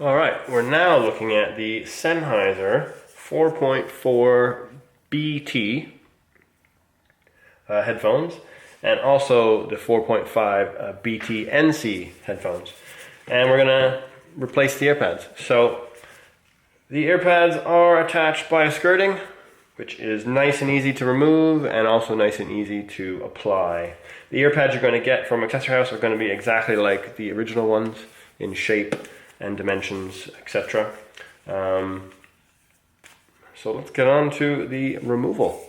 Alright, we're now looking at the Sennheiser 4.4 BT headphones, and also the 4.5 BT NC headphones. And we're going to replace the earpads. So the earpads are attached by a skirting, which is nice and easy to remove and also nice and easy to apply. The earpads you're going to get from Accessory House are going to be exactly like the original ones in shape and dimensions, etc. So let's get on to the removal.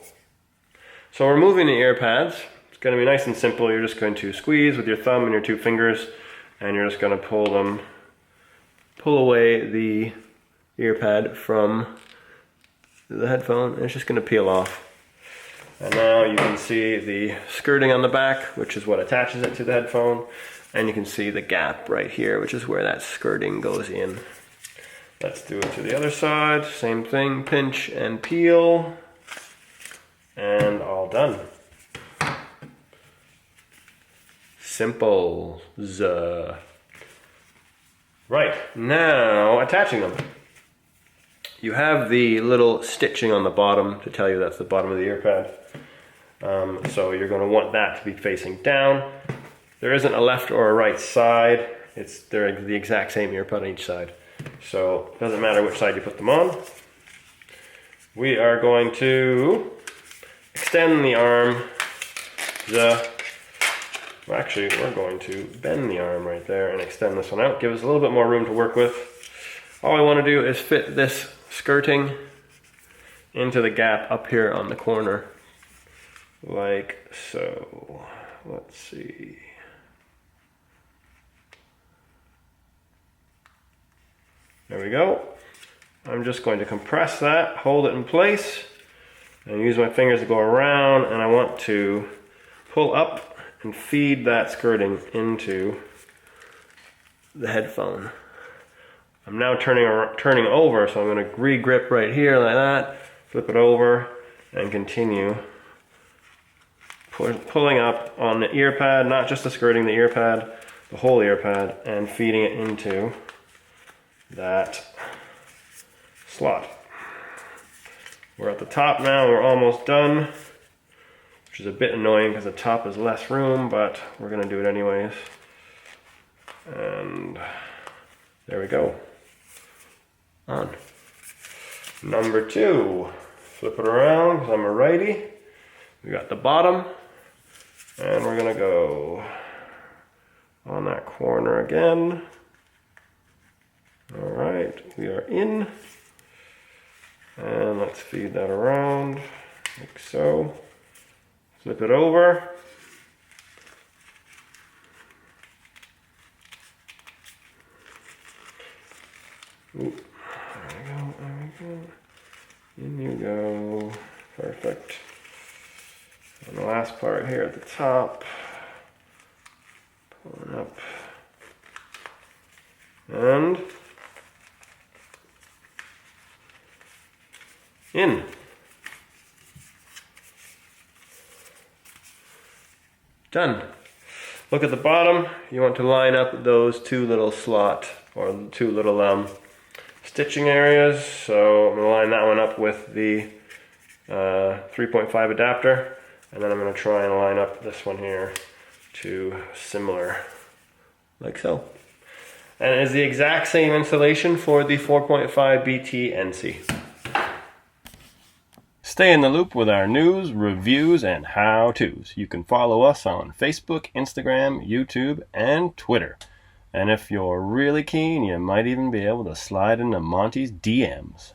So removing the earpads, it's going to be nice and simple. You're just going to squeeze with your thumb and your two fingers, and you're just going to pull away the earpad from the headphone, and it's just going to peel off. And now you can see the skirting on the back, which is what attaches it to the headphone. And you can see the gap right here, which is where that skirting goes in. Let's do it to the other side. Same thing, pinch and peel. And all done. Simple. Right, now attaching them. You have the little stitching on the bottom to tell you that's the bottom of the earpad. So you're going to want that to be facing down. There isn't a left or a right side. They're the exact same earpad on each side. So it doesn't matter which side you put them on. We are going to extend the arm. Actually, we're going to bend the arm right there and extend this one out. Give us a little bit more room to work with. All I want to do is fit this skirting into the gap up here on the corner. Like so. Let's see. There we go. I'm just going to compress that, hold it in place, and use my fingers to go around, and I want to pull up and feed that skirting into the headphone. I'm now turning over, so I'm going to re-grip right here like that, flip it over, and continue pulling up on the earpad, not just the skirting, the earpad, the whole earpad, and feeding it into that slot. We're at the top now, we're almost done, which is a bit annoying because the top is less room, but we're going to do it anyways. And there we go. On. Number 2. Flip it around because I'm a righty. We got the bottom, and we're going to go on that corner again. Alright, we are in, and let's feed that around, like so. Flip it over. Ooh, there we go. In you go. Perfect. And the last part here at the top. Pulling up. And in. Done. Look at the bottom. You want to line up those two little slot or two little stitching areas. So I'm going to line that one up with the 3.5 adapter, and then I'm going to try and line up this one here to similar, like so. And it is the exact same installation for the 4.5 BT NC. Stay in the loop with our news, reviews, and how-tos. You can follow us on Facebook, Instagram, YouTube, and Twitter. And if you're really keen, you might even be able to slide into Monty's DMs.